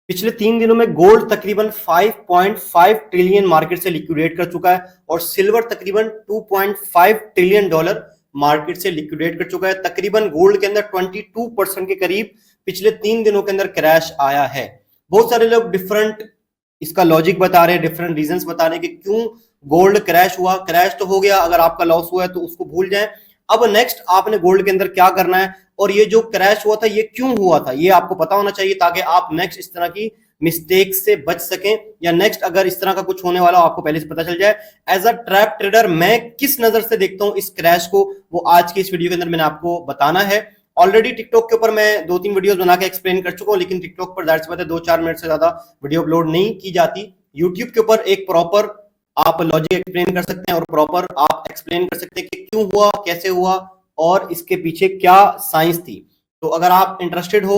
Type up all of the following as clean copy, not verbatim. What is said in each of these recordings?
पिछले 3 दिनों में गोल्ड तकरीबन 5.5 ट्रिलियन मार्केट से लिक्विडेट कर चुका है और सिल्वर तकरीबन 2.5 ट्रिलियन डॉलर मार्केट से लिक्विडेट कर चुका है। तकरीबन गोल्ड के अंदर 22% के करीब पिछले 3 दिनों के अंदर क्रैश आया है। बहुत सारे लोग डिफरेंट इसका लॉजिक बता रहे हैं, डिफरेंट रीजंस बता रहे हैं कि क्यों गोल्ड क्रैश हुआ। क्रैश तो हो गया, अगर आपका लॉस हुआ है तो उसको भूल जाएं। अब नेक्स्ट आपने गोल्ड के अंदर क्या करना है और ये जो क्रैश हुआ था ये क्यों हुआ था ये आपको पता होना चाहिए, ताकि आप नेक्स्ट इस तरह की मिस्टेक से बच सकें, या नेक्स्ट अगर इस तरह का कुछ होने वाला हो आपको पहले से पता चल जाए। एज अ ट्रैप ट्रेडर मैं किस नजर से देखता हूं इस क्रैश को, वो आज की इस वीडियो के अंदर मैंने आपको बताना है। ऑलरेडी टिकटॉक के ऊपर मैं 2-3 वीडियोस बना के एक्सप्लेन कर चुका हूं, लेकिन टिकटॉक पर जाहिर सी बात है 2-4 मिनट से ज्यादा वीडियो अपलोड नहीं की जाती। यूट्यूब के ऊपर एक प्रॉपर आप लॉजिक एक्सप्लेन कर सकते हैं और प्रॉपर आप एक्सप्लेन कर सकते हैं कि क्यों हुआ, कैसे हुआ और इसके पीछे क्या साइंस थी। तो अगर आप इंटरेस्टेड हो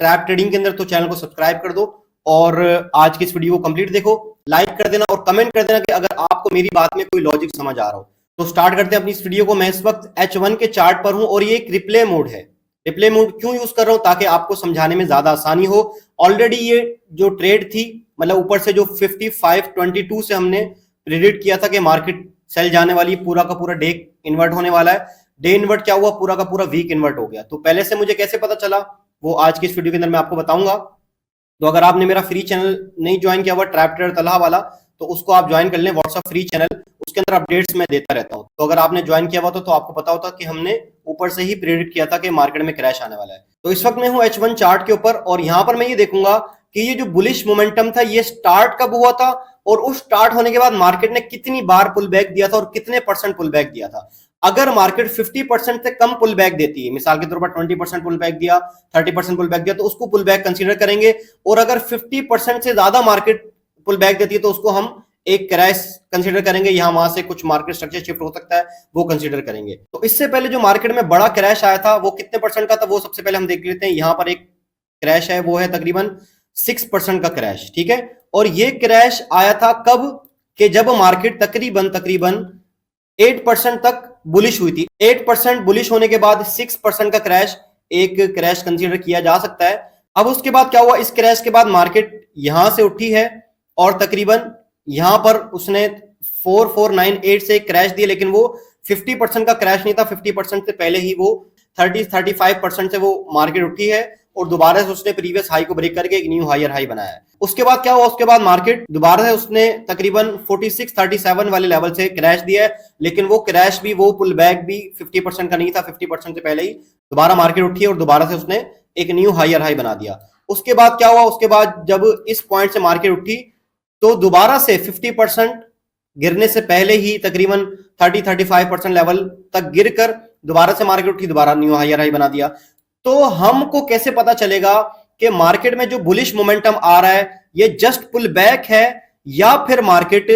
ट्रैप ट्रेडिंग के अंदर तो चैनल को सब्सक्राइब कर दो और आज की इस वीडियो को कंप्लीट देखो, लाइक कर देना और कमेंट कर देना कि अगर आपको मेरी बात में कोई लॉजिक समझ आ रहा हो। तो स्टार्ट करते हैं अपनी इस वीडियो को। मैं इस वक्त H1 के चार्ट पर हूं और ये एक रिप्ले मोड है। रिप्ले मोड क्यों यूज कर रहा हूं? ताकि आपको समझाने में ज्यादा आसानी हो। ऑलरेडी ये जो ट्रेड थी, मतलब ऊपर से जो 55.22 से हमने प्रेडिक्ट किया था कि मार्केट सेल जाने वाली, पूरा का पूरा डे इन्वर्ट होने वाला है। डे इन्वर्ट क्या हुआ? पूरा का पूरा वीक इन्वर्ट हो गया। तो पहले से मुझे कैसे पता चला वो आज की इस वीडियो के अंदर मैं आपको बताऊंगा। तो अगर आपने मेरा फ्री चैनल नहीं ज्वाइन किया हुआ ट्रैप ट्रेडर तलहा वाला, तो उसको आप ज्वाइन कर लें, व्हाट्सएप फ्री चैनल, उसके अंदर अपडेट्स मैं देता रहता हूं। तो अगर आपने ज्वाइन किया हुआ तो आपको पता होता कि हमने ऊपर से ही प्रेडिक्ट किया था कि मार्केट में क्रैश आने वाला है। तो इस वक्त मैं हूं H1 चार्ट के ऊपर और यहां पर मैं ये देखूंगा कि ये जो बुलिश मोमेंटम था ये स्टार्ट कब हुआ था और उस स्टार्ट होने के बाद मार्केट ने कितनी बार पुल बैक दिया था और कितने परसेंट पुल बैक दिया था। अगर मार्केट 50% से कम पुल बैक देती है, मिसाल के तौर पर 20% पुल बैक दिया, 30% पुल बैक दिया, तो उसको पुल बैक कंसीडर करेंगे। और अगर 50% से ज्यादा मार्केट पुल बैक देती है तो उसको हम एक क्रैश कंसीडर करेंगे। यहां वहां से कुछ मार्केट स्ट्रक्चर शिफ्ट हो सकता है, वो कंसीडर करेंगे। तो इससे पहले जो मार्केट में बड़ा क्रैश आया था वो कितने परसेंट का था वो सबसे पहले हम देख लेते हैं। यहां पर एक क्रैश है, वो है तकरीबन 6% का क्रैश, ठीक है। और ये क्रैश आया था कब? कि जब मार्केट तकरीबन 8% तक बुलिश हुई थी। 8% बुलिश होने के बाद 6% का क्रैश एक क्रैश कंसीडर किया जा सकता है। अब उसके बाद क्या हुआ? इस क्रैश के बाद मार्केट यहां से उठी है और तकरीबन यहां पर उसने 4498 से क्रैश दिया, लेकिन वो 50% का क्रैश नहीं था। 50% से पहले ही वो 30-35% से वो मार्केट उठी है और दोबारा से उसने प्रीवियस हाई को ब्रेक करके एक न्यू हायर हाई बनाया है। उसके बाद क्या हुआ? उसके बाद मार्केट दोबारा से उसने तकरीबन 46-37 वाले लेवल से क्रैश दिया है, लेकिन वो क्रैश भी, वो पुल बैक भी 50% का नहीं था। 50% से पहले ही दोबारा मार्केट उठी है और दोबारा से उसने एक न्यू हायर हाई बना दिया। उसके बाद क्या हुआ? उसके बाद जब इस पॉइंट से मार्केट उठी तो दोबारा से 50% गिरने से पहले ही तकरीबन 30-35% लेवल तक गिरकर दोबारा से मार्केट उठी, दोबारा न्यू हायर हाई बना दिया। तो हमको कैसे पता चलेगा कि मार्केट में जो बुलिश मोमेंटम आ रहा है ये जस्ट पुल बैक है, या फिर मार्केट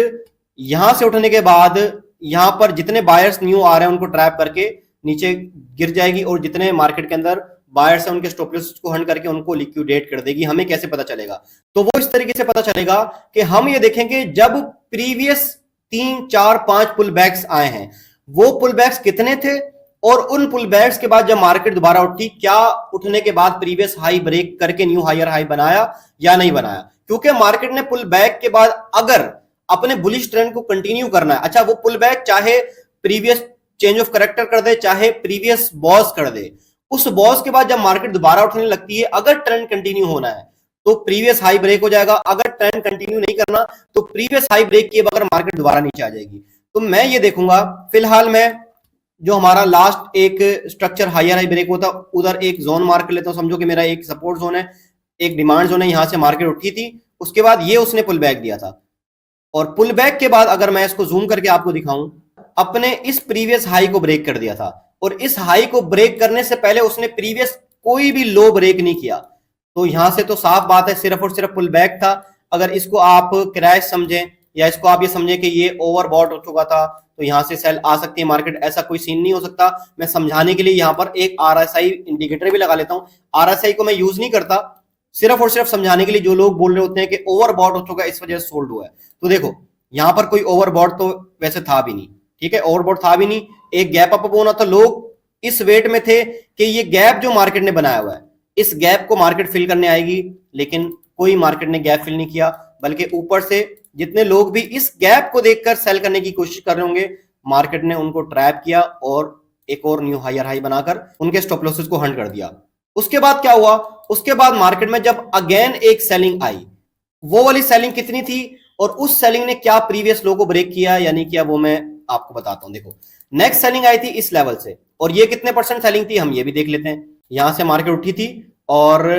यहां से उठने के बाद यहां पर जितने बायर्स न्यू आ रहे हैं उनको ट्रैप करके नीचे गिर जाएगी और जितने मार्केट के अंदर बायर्स हैं उनके स्टॉप लॉस को हंट करके उनको लिक्विडेट कर देगी? हमें कैसे पता चलेगा? तो वो इस तरीके से पता चलेगा कि हम ये देखेंगे जब प्रीवियस 3-4-5 पुल बैक्स आए हैं, वो पुल बैक्स कितने थे और उन पुल बैक्स के बाद जब मार्केट दोबारा उठी, क्या उठने के बाद प्रीवियस हाई ब्रेक करके न्यू हायर हाई बनाया या नहीं बनाया? क्योंकि मार्केट ने पुल बैक के बाद अगर अपने बुलिश ट्रेंड को कंटिन्यू करना है, अच्छा वो पुल बैक चाहे प्रीवियस चेंज ऑफ कैरेक्टर कर दे, चाहे प्रीवियस बॉस कर दे, उस बॉस के बाद जब मार्केट दोबारा उठने लगती है, अगर ट्रेंड कंटिन्यू होना है तो प्रीवियस हाई ब्रेक हो जाएगा। अगर ट्रेंड कंटिन्यू नहीं करना तो प्रीवियस हाई ब्रेक किए बगैर मार्केट दोबारा नीचे आ जाएगी। तो मैं ये देखूंगा, फिलहाल मैं जो हमारा लास्ट एक स्ट्रक्चर हायर हाई ब्रेक होता उधर एक जोन मार्क कर लेता हूं। समझो कि मेरा एक सपोर्ट जोन है, एक डिमांड जोन है, यहां से मार्केट उठी थी, उसके बाद ये उसने पुल बैक दिया था और पुल बैक के बाद अगर मैं इसको जूम करके आपको दिखाऊं, अपने इस प्रीवियस हाई को ब्रेक कर दिया था और इस हाई को ब्रेक करने से पहले उसने प्रीवियस कोई भी लो ब्रेक नहीं किया। तो यहां से तो साफ बात है सिर्फ और सिर्फ पुल बैक था। अगर इसको आप क्रैश समझें या इसको आप ये समझें कि ये ओवरबॉट हो चुका था तो यहां से सेल आ सकती है मार्केट, ऐसा कोई सीन नहीं हो सकता। मैं समझाने के लिए यहां पर एक RSI इंडिकेटर भी लगा लेता हूं। RSI को मैं यूज नहीं करता, सिर्फ और सिर्फ समझाने के लिए। जो लोग बोल रहे होते हैं कि ओवरबॉट हो चुका है इस वजह से सोल्ड हुआ है, तो देखो यहां पर कोई ओवरबॉट तो वैसे था भी नहीं, ठीक है, ओवरबॉट था भी नहीं। एक गैप अप होना था, लोग इस वेट में थे कि ये गैप जो मार्केट ने बनाया हुआ है, इस गैप को मार्केट फिल करने आएगी, लेकिन कोई मार्केट ने गैप फिल नहीं किया, बल्कि ऊपर से जितने लोग भी इस गैप को देखकर सेल करने की कोशिश कर रहे होंगे, मार्केट ने उनको ट्रैप किया और एक और न्यू हायर हाई बनाकर उनके स्टॉप लॉसेस को हंट कर दिया। उसके बाद क्या हुआ, उसके बाद मार्केट में जब अगेन एक सेलिंग आई, वो वाली सेलिंग कितनी थी और उस सेलिंग ने क्या प्रीवियस लो को ब्रेक किया या नहीं किया, वो मैं आपको बताता हूं। देखो, नेक्स्ट सेलिंग आई थी इस लेवल से, और ये कितने परसेंट सेलिंग थी हम ये भी देख लेते हैं। यहां से मार्केट उठी थी और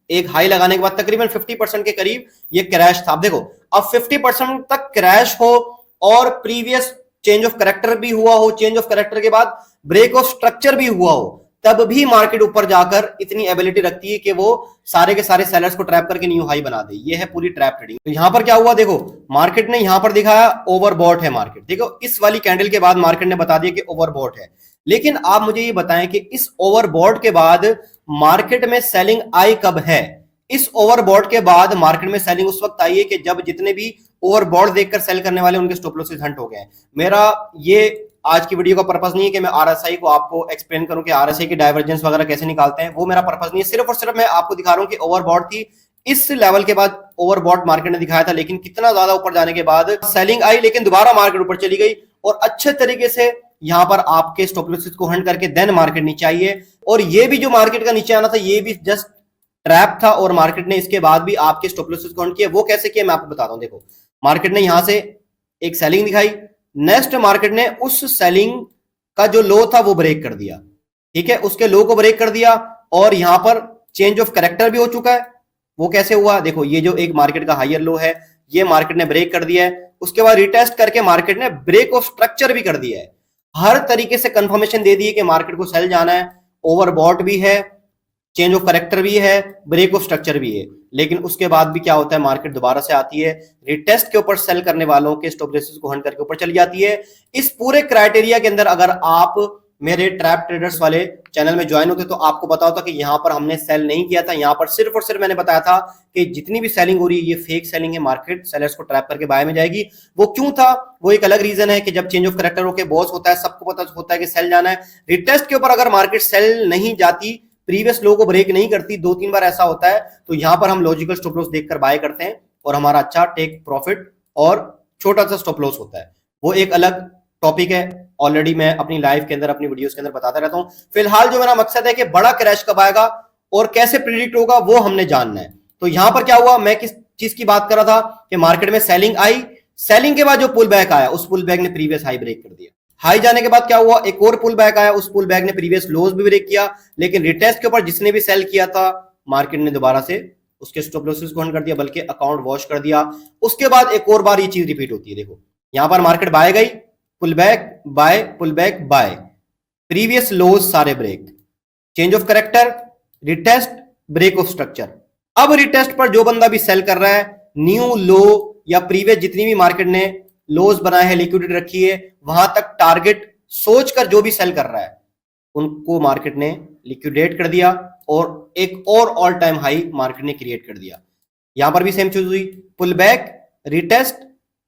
एक हाई लगाने के बाद तकरीबन 50% के करीब ये क्रैश था। अब देखो, अब 50% तक क्रैश हो और प्रीवियस चेंज ऑफ कैरेक्टर भी हुआ हो, चेंज ऑफ कैरेक्टर के बाद ब्रेक ऑफ स्ट्रक्चर भी हुआ हो, तब भी मार्केट ऊपर जाकर इतनी एबिलिटी रखती है कि वो सारे के सारे सेलर्स को ट्रैप करके न्यू हाई बना दे। ये है पूरी ट्रैप ट्रेडिंग। तो यहां पर क्या हुआ, देखो मार्केट ने यहां पर दिखाया ओवरबॉट है मार्केट। देखो, इस वाली कैंडल के बाद मार्केट ने बता दिया कि ओवरबॉट है, लेकिन आप मुझे ये बताएं कि इस ओवरबॉट के बाद मार्केट में सेलिंग आई कब है। इस ओवरबॉट के बाद मार्केट में सेलिंग उस वक्त आई है कि जब जितने भी ओवरबॉट देखकर सेल करने वाले उनके स्टॉप लॉसेस हंट हो गए। मेरा ये आज की वीडियो का पर्पस नहीं है कि मैं आरएसआई को आपको एक्सप्लेन करूं कि आरएसआई की डाइवर्जेंस वगैरह कैसे निकालते हैं, वो मेरा पर्पस नहीं है। सिर्फ और सिर्फ मैं आपको दिखा रहा हूं कि ओवरबॉट थी, इस लेवल के बाद ओवरबॉट मार्केट ने दिखाया था, लेकिन कितना ज्यादा ऊपर जाने के बाद सेलिंग आई, लेकिन दोबारा मार्केट ऊपर चली गई और अच्छे तरीके से यहां पर आपके स्टॉप लॉसेस को हंट करके देन मार्केट नीचे आई है। और ये भी जो मार्केट का नीचे आना था, ये भी जस्ट ट्रैप था और मार्केट ने इसके बाद भी आपके स्टॉप लॉसेस को हंट किया। वो कैसे किया मैं आपको बताता हूं। देखो, मार्केट ने यहां से एक सेलिंग दिखाई, नेक्स्ट मार्केट ने उस सेलिंग का जो लो था वो ब्रेक कर दिया, ठीक है, उसके लो को ब्रेक कर दिया और यहां पर चेंज ऑफ कैरेक्टर भी हो चुका है। वो कैसे हुआ, देखो ये जो एक मार्केट का हायर लो है, ये मार्केट ने ब्रेक कर दिया है, उसके बाद रिटेस्ट करके मार्केट ने ब्रेक ऑफ स्ट्रक्चर भी कर दिया है। हर तरीके से कंफर्मेशन दे दी है कि मार्केट को सेल जाना है, ओवरबॉट भी है, चेंज ऑफ कैरेक्टर भी है, ब्रेक ऑफ स्ट्रक्चर भी है। लेकिन उसके बाद भी क्या होता है, मार्केट दोबारा से आती है, रिटेस्ट के ऊपर सेल करने वालों के स्टॉप लॉसेस को हंट करके ऊपर चली जाती है। इस पूरे क्राइटेरिया के अंदर अगर आप मेरे ट्रैप ट्रेडर्स वाले चैनल में ज्वाइन होते तो आपको पता होता कि यहां पर हमने सेल नहीं किया था। यहां पर सिर्फ और सिर्फ मैंने बताया था कि जितनी भी सेलिंग हो रही है ये फेक सेलिंग है, मार्केट सेलर्स को ट्रैप करके बाय में जाएगी। वो क्यों था, वो एक अलग रीजन है कि जब चेंज ऑफ कैरेक्टर होकर बॉस होता है, सबको पता होता है कि सेल जाना है। रिटेस्ट के ऊपर अगर मार्केट सेल नहीं जाती, प्रीवियस लो को ब्रेक नहीं करती, 2-3 बार ऐसा होता है, तो यहां पर हम लॉजिकल स्टॉप लॉस देखकर बाय करते हैं और हमारा अच्छा टेक प्रॉफिट और छोटा सा स्टॉप लॉस होता है। वो एक अलग टॉपिक है, ऑलरेडी मैं अपनी लाइव के अंदर, अपनी वीडियोस के अंदर बताता रहता हूं। फिलहाल जो मेरा मकसद है कि बड़ा क्रैश कब आएगा और कैसे प्रिडिक्ट होगा वो हमने जानना है। तो यहां पर क्या हुआ, मैं किस चीज की बात कर रहा था कि मार्केट में सेलिंग आई, सेलिंग के बाद जो पुल बैक आया, उस पुल बैक ने प्रीवियस हाई ब्रेक कर दिया। हाई जाने के बाद क्या हुआ, एक और पुल बैक आया, उस पुल बैक ने प्रीवियस लोज भी ब्रेक किया, लेकिन रिटेस्ट के ऊपर जिसने भी सेल किया था मार्केट ने दोबारा से उसके स्टॉप लॉसेस को हंट कर दिया, बल्कि अकाउंट वॉश कर दिया। उसके बाद एक और बार ये चीज रिपीट होती है। देखो यहां पर मार्केट बाय गई, pull back buy, pull back buy, previous lows सारे break, change of character, retest, break of structure. अब रिटेस्ट पर जो बंदा भी सेल कर रहा है, न्यू लो या प्रीवियस जितनी भी मार्केट ने लोज बनाए हैं, लिक्विडिटी रखी है, वहां तक टारगेट सोचकर जो भी सेल कर रहा है उनको मार्केट ने लिक्विडेट कर दिया और एक और ऑल टाइम हाई मार्केट ने क्रिएट कर दिया। यहां पर भी सेम चीज हुई, पुल बैक, रिटेस्ट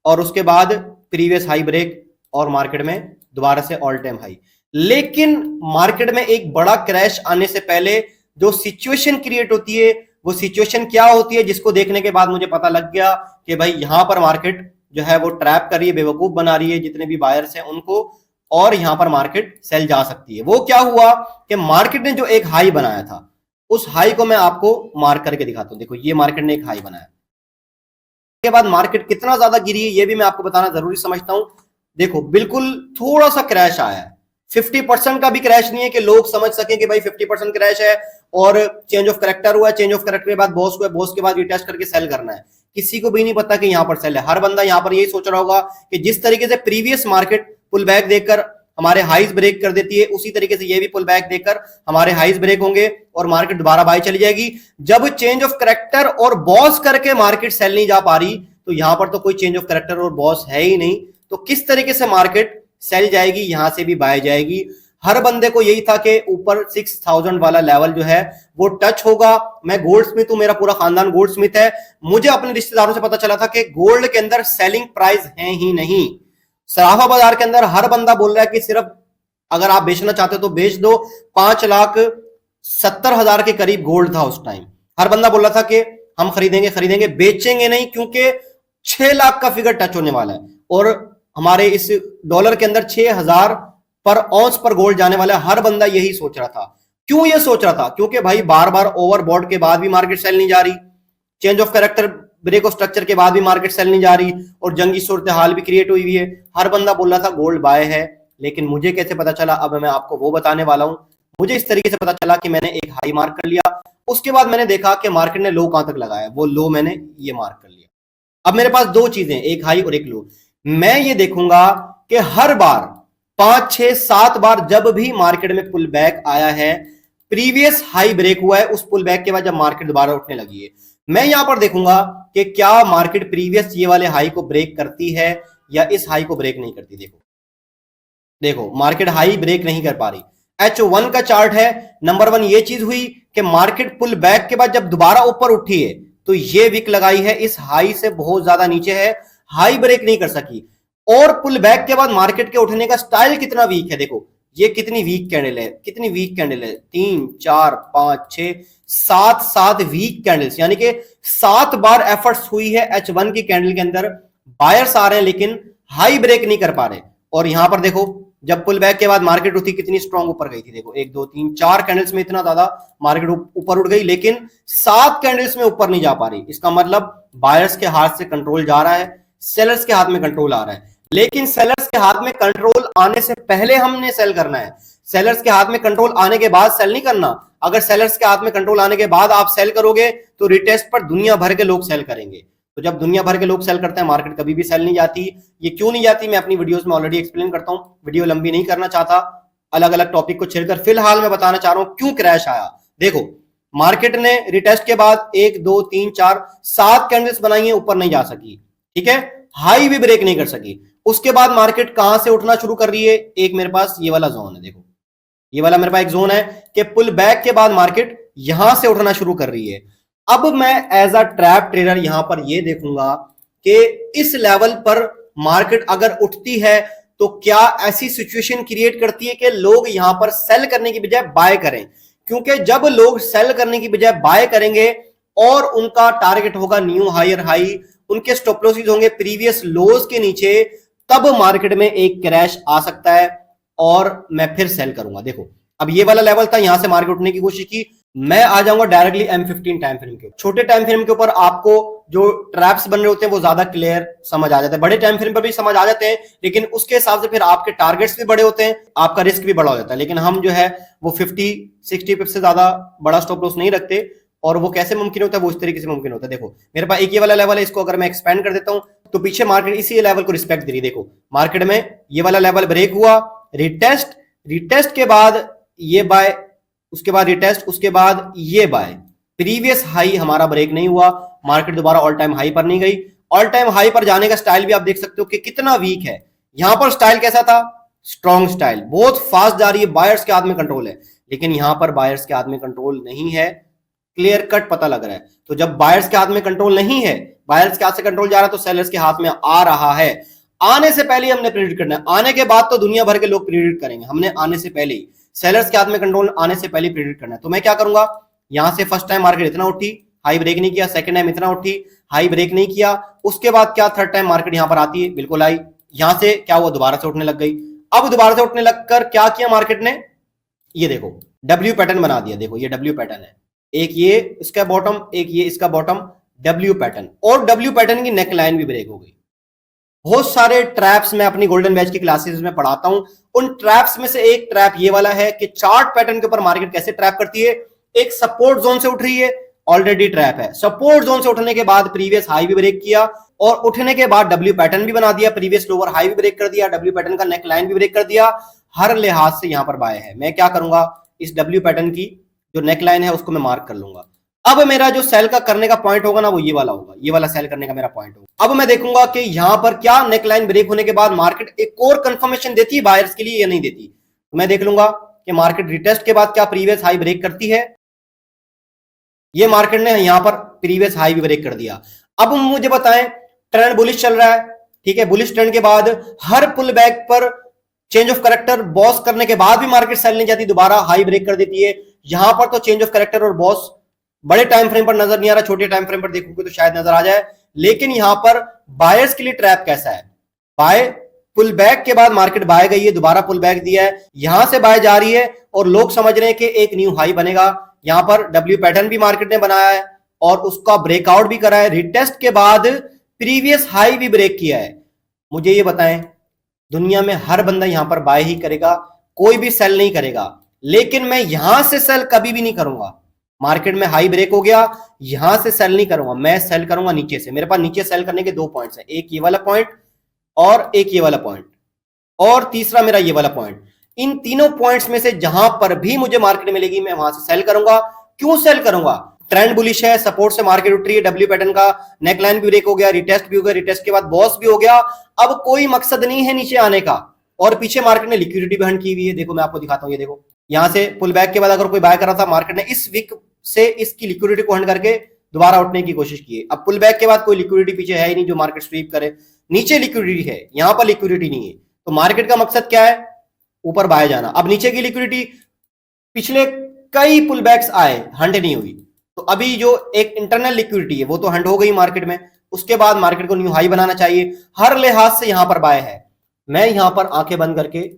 और उसके बाद प्रीवियस हाई ब्रेक और मार्केट में दोबारा से ऑल टाइम हाई। लेकिन मार्केट में एक बड़ा क्रैश आने से पहले जो सिचुएशन क्रिएट होती है, वो सिचुएशन क्या होती है, जिसको देखने के बाद मुझे पता लग गया कि भाई यहां पर मार्केट जो है वो ट्रैप कर रही है, बेवकूफ बना रही है जितने भी बायर्स हैं उनको, और यहां पर मार्केट सेल जा सकती है। वो क्या हुआ कि मार्केट ने जो एक हाई बनाया था, उस हाई को मैं आपको मार्क करके दिखाता हूं। देखो ये मार्केट ने एक हाई बनाया, के बाद मार्केट कितना ज्यादा गिरी है ये भी मैं आपको बताना जरूरी समझता हूं। देखो बिल्कुल थोड़ा सा क्रैश आया है, 50% का भी क्रैश नहीं है कि लोग समझ सकें कि भाई 50% क्रैश है और चेंज ऑफ कैरेक्टर हुआ, चेंज ऑफ कैरेक्टर के बाद बॉस हुआ, बॉस के बाद रिटेस्ट करके सेल करना है। किसी को भी नहीं पता कि यहां पर सेल है। हर बंदा यहां पर यही सोच रहा होगा कि जिस तरीके से प्रीवियस मार्केट पुल बैक देखकर हमारे हाइज ब्रेक कर देती है, उसी तरीके से ये भी पुल बैक देखकर हमारे हाइज ब्रेक होंगे और मार्केट दोबारा बाय चली जाएगी। जब चेंज ऑफ कैरेक्टर और बॉस करके मार्केट सेल नहीं जा पा रही, तो यहां पर तो कोई चेंज ऑफ कैरेक्टर और बॉस है ही नहीं, तो किस तरीके से मार्केट सेल जाएगी, यहां से भी बाय जाएगी। हर बंदे को यही था कि ऊपर 6000 वाला लेवल जो है वो टच होगा। मैं गोल्ड स्मिथ हूं, मेरा पूरा खानदान गोल्ड स्मिथ है। मुझे अपने रिश्तेदारों से पता चला था कि गोल्ड के अंदर सेलिंग प्राइस है ही नहीं। सराफा बाजार के अंदर हर बंदा बोल रहा है कि सिर्फ अगर आप बेचना चाहते हो तो बेच दो। 5,70,000 के करीब गोल्ड था उस टाइम। हर बंदा बोल रहा था कि हम खरीदेंगे खरीदेंगे, बेचेंगे नहीं, क्योंकि 6 लाख का फिगर टच होने वाला है और हमारे इस डॉलर के अंदर 6000 पर औंस पर गोल्ड जाने वाला है। हर बंदा यही सोच रहा था। क्यों ये सोच रहा था? क्योंकि भाई बार बार ओवरबॉट के बाद भी मार्केट सेल नहीं जा रही, change of character break of structure के बाद भी मार्केट सेल नहीं जा रही और जंगी सूरत हाल भी क्रिएट हुई है। हर बंदा बोल रहा था गोल्ड बाय है, लेकिन मुझे कैसे पता चला? अब मैं आपको वो बताने वाला हूं। मुझे इस तरीके से पता चला कि मैंने एक हाई मार्क कर लिया, उसके बाद मैंने देखा कि मार्केट ने लो कहां तक लगाया, वो लो मैंने ये मार्क कर लिया। अब मेरे पास दो चीजें, एक हाई और एक लो। मैं ये देखूंगा कि हर बार 5, 6, 7 बार जब भी मार्केट में पुल बैक आया है, प्रीवियस हाई ब्रेक हुआ है, उस पुल बैक के बाद जब मार्केट दोबारा उठने लगी है, मैं यहां पर देखूंगा कि क्या मार्केट प्रीवियस ये वाले हाई को ब्रेक करती है या इस हाई को ब्रेक नहीं करती। देखो देखो मार्केट हाई ब्रेक नहीं कर पा रही। H1 का चार्ट है। नंबर 1 ये चीज हुई कि मार्केट पुल बैक के बाद जब दोबारा ऊपर उठी है तो ये विक लगाई है, इस हाई से बहुत ज्यादा नीचे है, हाई ब्रेक नहीं कर सकी। और पुल बैक के बाद मार्केट के उठने का स्टाइल कितना वीक है, देखो ये कितनी वीक कैंडल है, कितनी वीक कैंडल है, 3, 4, 5, 6, 7 वीक कैंडल्स, यानी कि 7 बार एफर्ट्स हुई है H1 की कैंडल के अंदर। बायर्स आ रहे हैं लेकिन हाई ब्रेक नहीं कर पा रहे। और यहां पर देखो जब पुल बैक के बाद मार्केट उठी कितनी स्ट्रांग ऊपर गई थी, देखो 1, 2, 3, 4 कैंडल्स में इतना ज्यादा मार्केट ऊपर उठ गई, लेकिन 7 कैंडल्स में ऊपर नहीं जा पा रही। इसका मतलब बायर्स के हाथ से कंट्रोल जा रहा है, सेलर्स के हाथ में कंट्रोल आ रहा है। लेकिन सेलर्स के हाथ में कंट्रोल आने से पहले हमने सेल करना है, सेलर्स के हाथ में कंट्रोल आने के बाद सेल नहीं करना। अगर सेलर्स के हाथ में कंट्रोल आने के बाद आप सेल करोगे तो रिटेस्ट पर दुनिया भर के लोग सेल करेंगे। तो जब दुनिया भर के लोग सेल करते हैं मार्केट कभी भी सेल नहीं जाती। ये क्यों नहीं जाती मैं अपनी वीडियोस में ऑलरेडी एक्सप्लेन करता हूं, वीडियो लंबी नहीं करना चाहता, अलग अलग टॉपिक को छेड़कर फिलहाल मैं बताना चाह रहा हूं क्यों क्रैश आया। देखो मार्केट ने रिटेस्ट के बाद 1, 2, 3, 4, 7 कैंडल्स बनाई है, ऊपर नहीं जा सकी, ठीक है, हाई भी ब्रेक नहीं कर सकी। उसके बाद मार्केट कहां से उठना शुरू कर रही है? एक मेरे पास ये वाला जोन है, देखो ये वाला मेरे पास एक जोन है कि पुल बैक के बाद मार्केट यहां से उठना शुरू कर रही है। अब मैं एज अ ट्रैप ट्रेडर यहां पर यह देखूंगा कि इस लेवल पर मार्केट अगर उठती है तो क्या ऐसी सिचुएशन क्रिएट करती है कि लोग यहां पर सेल करने की बजाय बाय करें। क्योंकि जब लोग सेल करने की बजाय बाय करेंगे और उनका टारगेट होगा न्यू हायर हाई, उनके स्टॉप लॉसेस होंगे प्रीवियस लोज के नीचे, तब मार्केट में एक क्रैश आ सकता है और मैं फिर सेल करूंगा। देखो अब ये वाला लेवल था, यहां से मार्केट उठने की कोशिश की, मैं आ जाऊंगा डायरेक्टली M15 टाइम फ्रेम के। छोटे टाइम फ्रेम के ऊपर आपको जो ट्रैप्स बन रहे होते हैं वो ज्यादा क्लियर समझ आ जाते हैं, बड़े टाइम फ्रेम पर भी समझ आ जाते हैं, लेकिन उसके हिसाब से फिर आपके टारगेट्स भी बड़े होते हैं, आपका रिस्क भी बड़ा हो जाता है। लेकिन हम जो है वो 50-60 पिप से ज्यादा बड़ा स्टॉप लॉस नहीं रखते। और वो कैसे मुमकिन होता है? वो इस तरीके से मुमकिन होता है। देखो मेरे पास एक ये वाला लेवल है, इसको अगर मैं एक्सपेंड कर देता हूं तो पीछे मार्केट इसी लेवल को रिस्पेक्ट दे रही है। देखो मार्केट में ये वाला लेवल ब्रेक हुआ, रिटेस्ट के बाद ये बाय, उसके बाद रिटेस्ट, उसके बाद ये बाय, प्रीवियस हाई हमारा ब्रेक नहीं हुआ, मार्केट दोबारा ऑल टाइम हाई पर नहीं गई। ऑल टाइम हाई पर जाने का स्टाइल भी आप देख सकते हो कि कितना वीक है। यहां पर स्टाइल कैसा था? स्ट्रॉन्ग स्टाइल, बहुत फास्ट जा रही है, बायर्स के हाथ में कंट्रोल है। लेकिन यहां पर बायर्स के हाथ में कंट्रोल नहीं है, क्लियर कट पता लग रहा है। तो जब बायर्स के हाथ में कंट्रोल नहीं है, बायर्स के हाथ से कंट्रोल जा रहा है, तो सेलर्स के हाथ में आ रहा है। आने से पहले हमने प्रेडिक्ट करना है, आने के बाद तो दुनिया भर के लोग प्रेडिक्ट करेंगे, हमने आने से पहले ही, सेलर्स के हाथ में कंट्रोल आने से पहले प्रेडिक्ट करना है। तो मैं क्या करूंगा, यहां से फर्स्ट टाइम मार्केट इतना उठी, हाई ब्रेक नहीं किया, सेकंड टाइम इतना उठी, हाई ब्रेक नहीं किया, उसके बाद क्या थर्ड टाइम मार्केट यहां पर आती है, बिल्कुल आई, यहां से क्या हुआ, दोबारा से उठने लग गई। अब दोबारा से उठने लगकर क्या किया मार्केट ने, ये देखो डब्ल्यू पैटर्न बना दिया। देखो ये डब्ल्यू पैटर्न है, एक ये इसका बॉटम, एक ये इसका बॉटम, डब्ल्यू पैटर्न, और डब्ल्यू पैटर्न की नेक लाइन भी ब्रेक हो गई। बहुत सारे ट्रैप्स मैं अपनी गोल्डन बैच की क्लासेस में पढ़ाता हूं, उन ट्रैप्स में से एक ट्रैप ये वाला है कि चार्ट पैटर्न के ऊपर मार्केट कैसे ट्रैप करती है। एक सपोर्ट जोन से उठ रही है, ऑलरेडी ट्रैप है, सपोर्ट जोन से उठने के बाद प्रीवियस हाई भी ब्रेक किया और उठने के बाद डब्ल्यू पैटर्न भी बना दिया, प्रीवियस लोअर हाई भी ब्रेक कर दिया, डब्ल्यू पैटर्न का नेक लाइन भी ब्रेक कर दिया, हर लिहाज से यहां पर बाय है। मैं क्या करूंगा, इस डब्ल्यू पैटर्न की जो नेक लाइन है उसको मैं मार्क कर लूंगा। अब मेरा जो सेल का करने का पॉइंट होगा ना, वो ये वाला होगा, ये वाला सेल करने का मेरा पॉइंट होगा। अब मैं देखूंगा कि यहां पर क्या नेक लाइन ब्रेक होने के बाद मार्केट एक और कंफर्मेशन देती है बायर्स के लिए या नहीं देती। मैं देख लूंगा कि मार्केट रिटेस्ट के बाद क्या प्रीवियस हाई ब्रेक करती है। ये मार्केट ने यहां पर प्रीवियस हाई भी ब्रेक कर दिया। अब मुझे बताएं, ट्रेंड बुलिश चल रहा है, ठीक है, बुलिश ट्रेंड के बाद हर पुल बैक पर चेंज ऑफ कैरेक्टर बॉस करने के बाद भी मार्केट सेल नहीं जाती, दोबारा हाई ब्रेक कर देती है। यहां पर तो चेंज ऑफ कैरेक्टर और बॉस बड़े टाइम फ्रेम पर नजर नहीं आ रहा, छोटे टाइम फ्रेम पर देखोगे तो शायद नजर आ जाए। लेकिन यहां पर बायर्स के लिए ट्रैप कैसा है, बाय पुल बैक के बाद मार्केट बाय गई है, दोबारा पुल बैक दिया है, यहां से बाय जा रही है और लोग समझ रहे हैं कि एक न्यू हाई बनेगा। यहां पर डब्ल्यू पैटर्न भी मार्केट ने बनाया है और उसका ब्रेकआउट भी करा है, रिटेस्ट के बाद प्रीवियस हाई भी ब्रेक किया है। मुझे ये बताएं, दुनिया में हर बंदा यहां पर बाय ही करेगा, कोई भी सेल नहीं करेगा, लेकिन मैं यहां से सेल कभी भी नहीं करूंगा। मार्केट में हाई ब्रेक हो गया, यहां से सेल नहीं करूंगा, मैं सेल करूंगा नीचे से। मेरे पास नीचे सेल करने के दो पॉइंट्स हैं, एक ये वाला पॉइंट और एक ये वाला पॉइंट और तीसरा मेरा ये वाला पॉइंट। इन तीनों पॉइंट्स में से जहां पर भी मुझे मार्केट मिलेगी मैं वहां से सेल करूंगा। क्यों सेल करूंगा? ट्रेंड बुलिश है, सपोर्ट से मार्केट उठ रही है, डब्ल्यू पैटर्न का नेकलाइन भी ब्रेक हो गया, रिटेस्ट भी हो गया, रिटेस्ट के बाद बॉस भी हो गया। अब कोई मकसद नहीं है नीचे आने का और पीछे मार्केट ने लिक्विडिटी भी हंट की हुई है। देखो मैं आपको दिखाता हूं, ये देखो यहां से पुल बैक के बाद अगर कोई बाय कर रहा था, मार्केट ने इस वीक से इसकी लिक्विडिटी को हंट करके दोबारा उठने की कोशिश की है। अब पुल बैक के बाद कोई लिक्विडिटी पीछे है ही नहीं जो मार्केट स्वीप करे, नीचे लिक्विडिटी है, यहां पर लिक्विडिटी नहीं है। तो मार्केट का मकसद क्या है? ऊपर बाय जाना। अब नीचे की लिक्विडिटी, पिछले कई पुल बैक्स आए, हंट नहीं हुई, तो अभी जो एक इंटरनल लिक्विडिटी है वो तो हंट हो गई मार्केट में। उसके बाद मार्केट को न्यू हाई बनाना चाहिए, हर लिहाज से यहां पर बाय है। मैं यहां पर आंखें बंद करके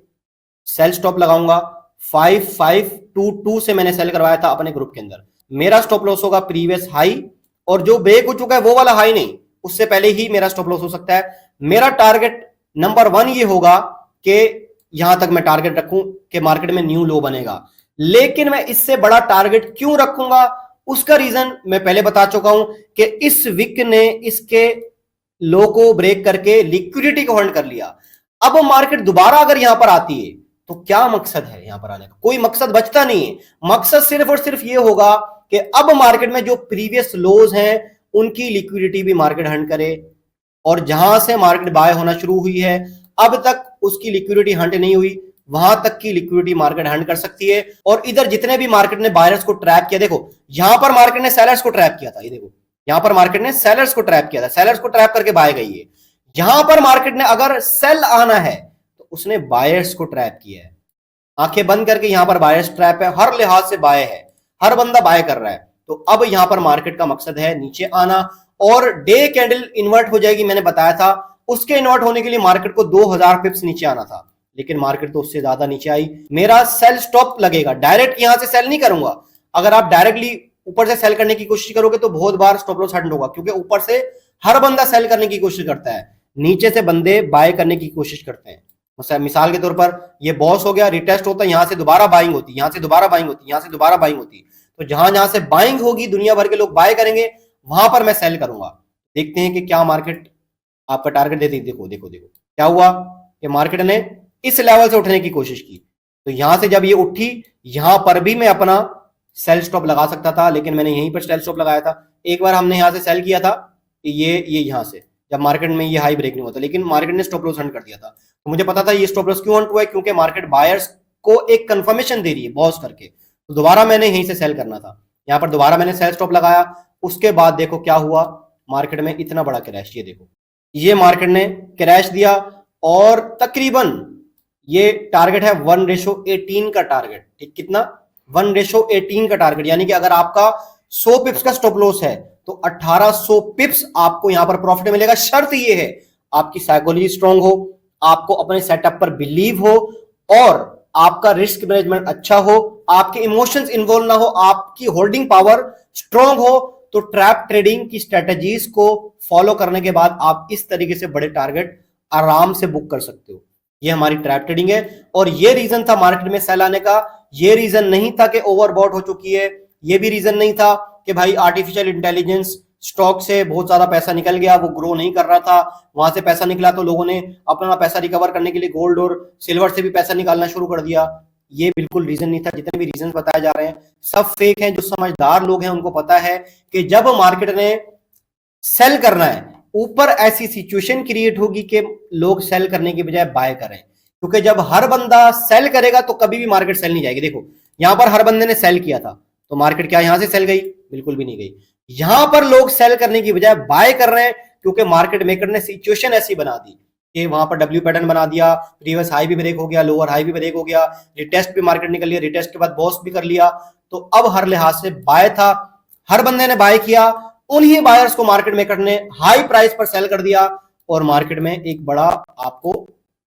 सेल स्टॉप लगाऊंगा। 5522 से मैंने सेल करवाया था अपने ग्रुप के अंदर। मेरा स्टॉप लॉस होगा प्रीवियस हाई, और जो ब्रेक हो चुका है वो वाला हाई नहीं, उससे पहले ही मेरा स्टॉप लॉस हो सकता है। मेरा टारगेट नंबर 1 ये होगा कि यहां तक मैं टारगेट रखूं कि मार्केट में न्यू लो बनेगा। लेकिन मैं इससे बड़ा टारगेट क्यों रखूंगा, उसका रीजन मैं पहले बता चुका हूं कि इस वीक ने इसके लो को ब्रेक करके लिक्विडिटी को होल्ड कर लिया। अब मार्केट दोबारा अगर यहां पर आती है तो क्या मकसद है यहां पर आने का? कोई मकसद बचता नहीं है। मकसद सिर्फ और सिर्फ यह होगा कि अब मार्केट में जो प्रीवियस लोज हैं उनकी लिक्विडिटी भी मार्केट हंट करे, और जहां से मार्केट बाय होना शुरू हुई है अब तक उसकी लिक्विडिटी हंट नहीं हुई, वहां तक की लिक्विडिटी मार्केट हंट कर सकती है। और इधर जितने भी मार्केट ने बायर्स को ट्रैप किया, देखो यहां पर मार्केट ने सेलर्स को ट्रैप किया था, ये देखो यहां पर मार्केट ने सेलर्स को ट्रैप किया था, सेलर्स को ट्रैप करके बाय गई है। यहां पर मार्केट ने अगर सेल आना है तो उसने बायर्स को ट्रैप किया है। आंखें बंद करके यहां पर बायर्स ट्रैप है, हर लिहाज से बाय है, हर बंदा बाय कर रहा है। तो अब यहां पर मार्केट का मकसद है नीचे आना, और डे कैंडल इन्वर्ट हो जाएगी। मैंने बताया था उसके इन्वर्ट होने के लिए मार्केट को 2000 पिप्स नीचे आना था, लेकिन मार्केट तो उससे ज्यादा नीचे आई। मेरा सेल स्टॉप लगेगा, डायरेक्ट यहां से सेल नहीं करूंगा। अगर आप डायरेक्टली ऊपर से सेल करने की कोशिश करोगे तो बहुत बार स्टॉप लॉस हट होगा, क्योंकि ऊपर से हर बंदा सेल करने की कोशिश करता है, नीचे से बंदे बाय करने की कोशिश करते हैं। मिसाल के तौर पर ये बॉस हो गया, रिटेस्ट होता है, यहां से दोबारा बाइंग होती, यहां से दोबारा बाइंग होती, यहां से दोबारा बाइंग होती। तो जहां जहां से बाइंग होगी, दुनिया भर के लोग बाय करेंगे, वहां पर मैं सेल करूंगा। देखते हैं कि क्या मार्केट आपका टारगेट देती। देखो देखो देखो क्या हुआ कि मार्केट ने इस लेवल से उठने की कोशिश की, तो यहां से जब ये उठी, यहां पर भी मैं अपना सेल स्टॉप लगा सकता था, लेकिन मैंने यहीं पर सेल स्टॉप लगाया था। एक बार हमने यहां से सेल किया था, ये यहां से जब मार्केट में ये हाई ब्रेक नहीं होता, लेकिन मार्केट ने स्टॉप लॉस हंट कर दिया था। तो मुझे पता था ये स्टॉप लॉस क्यों हंट हुआ है, क्योंकि मार्केट बायर्स को एक कंफर्मेशन दे रही है बॉस करके। तो दोबारा मैंने यहीं से सेल करना था, यहां पर दोबारा मैंने सेल स्टॉप लगाया। उसके बाद देखो क्या हुआ, मार्केट में इतना बड़ा क्रैश। ये देखो ये मार्केट ने क्रैश दिया, और तकरीबन ये टारगेट है 1:18 का टारगेट। ठीक, कितना? 1:18 का टारगेट, यानी कि अगर आपका 100 पिप्स का स्टॉप लॉस है तो 1800 पिप्स आपको यहां पर प्रॉफिट मिलेगा। शर्त ये है आपकी साइकोलॉजी स्ट्रांग हो, आपको अपने सेटअप पर बिलीव हो, और आपका रिस्क मैनेजमेंट अच्छा हो, आपके इमोशंस इन्वॉल्व ना हो, आपकी होल्डिंग पावर स्ट्रांग हो। तो ट्रैप ट्रेडिंग की स्ट्रेटजीज को फॉलो करने के बाद आप इस तरीके से बड़े टारगेट आराम से बुक कर सकते हो। ये हमारी ट्रैप ट्रेडिंग है, और ये रीजन था मार्केट में सेल आने का। ये रीजन नहीं था कि ओवरबॉट हो चुकी है, ये भी रीजन नहीं था कि भाई आर्टिफिशियल इंटेलिजेंस स्टॉक से बहुत ज्यादा पैसा निकल गया, वो ग्रो नहीं कर रहा था, वहां से पैसा निकला तो लोगों ने अपना पैसा रिकवर करने के लिए गोल्ड और सिल्वर से भी पैसा निकालना शुरू कर दिया। ये बिल्कुल रीजन नहीं था। जितने भी रीजन बताए जा रहे हैं सब फेक हैं। जो समझदार लोग हैं उनको पता है कि जब मार्केट ने सेल करना है, ऊपर ऐसी सिचुएशन क्रिएट होगी कि लोग सेल करने की बजाय बाय करें, क्योंकि जब हर बंदा सेल करेगा तो कभी भी मार्केट सेल नहीं जाएगी। देखो यहां पर हर बंदे ने सेल किया था, तो मार्केट क्या यहां से सेल गई? बिल्कुल भी नहीं गई। यहां पर लोग सेल करने की बजाय बाय कर रहे हैं, क्योंकि मार्केट मेकर ने सिचुएशन ऐसी बना दी कि वहां पर डब्ल्यू पैटर्न बना दिया, प्रीवियस हाई भी ब्रेक हो गया, लोअर हाई भी ब्रेक हो गया, रिटेस्ट भी मार्केट निकल लिया, रिटेस्ट के बाद बॉस भी कर लिया। तो अब हर लिहाज से बाय था, हर बंदे ने बाय किया, उन्हीं बायर्स को मार्केट मेकर ने हाई प्राइस पर सेल कर दिया और मार्केट में एक बड़ा आपको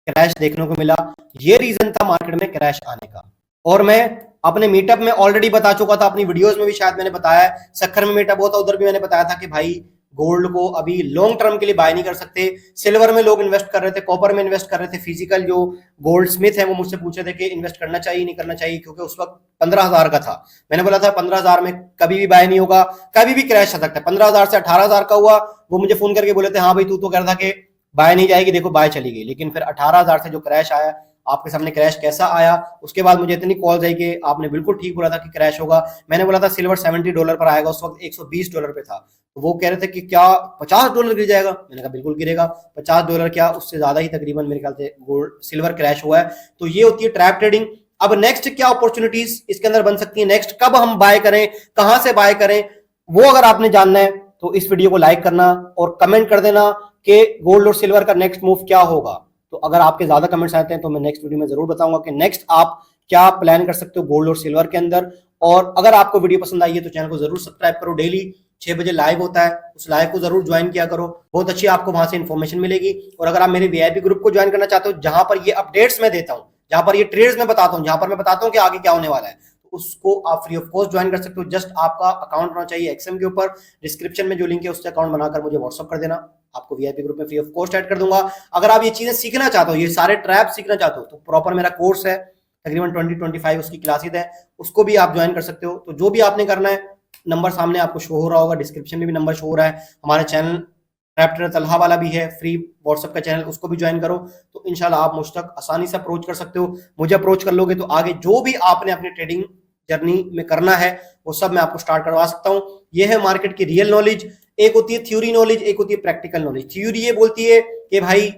क्रैश देखने को मिला। ये रीजन था मार्केट में क्रैश आने का। और मैं अपने मीटअप में ऑलरेडी बता चुका था, अपनी वीडियोस में भी शायद मैंने बताया, सक्खर में मीटअप हुआ था उधर भी मैंने बताया था कि भाई गोल्ड को अभी लॉन्ग टर्म के लिए बाय नहीं कर सकते। सिल्वर में लोग इन्वेस्ट कर रहे थे, कॉपर में इन्वेस्ट कर रहे थे। फिजिकल जो गोल्ड स्मिथ है वो मुझसे पूछे थे कि इन्वेस्ट करना चाहिए नहीं करना चाहिए, क्योंकि उस वक्त 15,000 का था। मैंने बोला था 15,000 में कभी भी बाय नहीं होगा, कभी भी क्रैश आ सकता है। 15,000 से 18,000 का हुआ, वो मुझे फोन करके बोले थे हाँ भाई तू तो कह रहा था कि बाय नहीं जाएगी, देखो बाय चली गई। लेकिन फिर 18,000 से जो क्रैश आया, आपके सामने क्रैश कैसा आया, उसके बाद मुझे इतनी कॉल्स आई कि आपने बिल्कुल ठीक बोला था कि क्रैश होगा। मैंने बोला था सिल्वर $70 पर आएगा, उस वक्त $120 पे था। तो वो कह रहे थे कि क्या $50 गिर जाएगा? मैंने कहा बिल्कुल गिरेगा, $50 क्या उससे ज्यादा ही तकरीबन मेरे ख्याल से गोल्ड सिल्वर क्रैश हुआ है। तो ये होती है ट्रैप ट्रेडिंग। अब नेक्स्ट क्या अपॉर्चुनिटीज इसके अंदर बन सकती है, नेक्स्ट कब हम बाय करें, कहां से बाय करें, वो अगर आपने जानना है तो इस वीडियो को लाइक करना और कमेंट कर देना कि गोल्ड और सिल्वर का नेक्स्ट मूव क्या होगा। तो अगर आपके ज्यादा कमेंट्स आते हैं तो मैं नेक्स्ट वीडियो में जरूर बताऊंगा कि नेक्स्ट आप क्या प्लान कर सकते हो गोल्ड और सिल्वर के अंदर। और अगर आपको वीडियो पसंद आई है तो चैनल को जरूर सब्सक्राइब करो। डेली 6 बजे लाइव होता है, उस लाइव को जरूर ज्वाइन किया करो, बहुत अच्छी आपको वहां से इन्फॉर्मेशन मिलेगी। और अगर आप मेरे वीआईपी ग्रुप को ज्वाइन करना चाहते हो, जहां पर ये अपडेट्स मैं देता हूं, जहां पर ये ट्रेड्स मैं बताता हूं, जहां पर मैं बताता हूं कि आगे क्या होने वाला है, तो उसको आप फ्री ऑफ कॉस्ट ज्वाइन कर सकते हो। जस्ट आपका अकाउंट होना चाहिए एक्सएम के ऊपर। डिस्क्रिप्शन में जो लिंक है उससे अकाउंट बनाकर मुझे व्हाट्सअप कर देना, आपको वीआईपी ग्रुप में फ्री ऑफ कॉस्ट ऐड कर दूंगा। अगर आप ये चीजें सीखना चाहते हो, ये सारे ट्रैप सीखना चाहते हो, तो प्रॉपर मेरा कोर्स है, तकरीबन 20-25 उसकी क्लासेस है, उसको भी आप ज्वाइन कर सकते हो। तो जो भी आपने करना है, नंबर सामने आपको शो हो रहा होगा, डिस्क्रिप्शन में भी नंबर शो हो रहा है। हमारे चैनल ट्रैप ट्रेडर तलहा वाला भी है, फ्री व्हाट्सएप का चैनल, उसको भी ज्वाइन करो। तो इंशाल्लाह आप मुझ तक आसानी से अप्रोच कर सकते हो। मुझे अप्रोच कर लोगे तो आगे जो भी आपने अपनी ट्रेडिंग जर्नी में करना है वो सब मैं आपको स्टार्ट करवा सकता हूं। ये है मार्केट की रियल नॉलेज। एक होती है थ्योरी नॉलेज, एक होती है प्रैक्टिकल नॉलेज। थ्योरी ये बोलती है कि भाई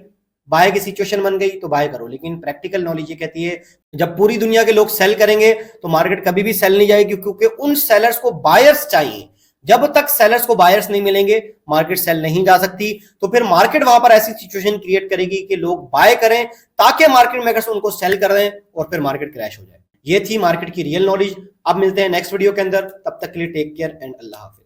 बाय की सिचुएशन बन गई तो बाय करो, लेकिन प्रैक्टिकल नॉलेज ये कहती है जब पूरी दुनिया के लोग सेल करेंगे तो मार्केट कभी भी सेल नहीं जाएगी, क्योंकि उन सेलर्स को बायर्स चाहिए। जब तक सेलर्स को बायर्स नहीं मिलेंगे मार्केट सेल नहीं जा सकती। तो फिर मार्केट वहां पर ऐसी सिचुएशन क्रिएट करेगी कि लोग बाय करें ताकि मार्केट मेकर्स उनको सेल कर दें और फिर मार्केट क्रैश हो जाए। ये थी मार्केट की रियल नॉलेज। अब मिलते हैं नेक्स्ट वीडियो के अंदर, तब तक के लिए टेक केयर एंड अल्लाह हाफिज।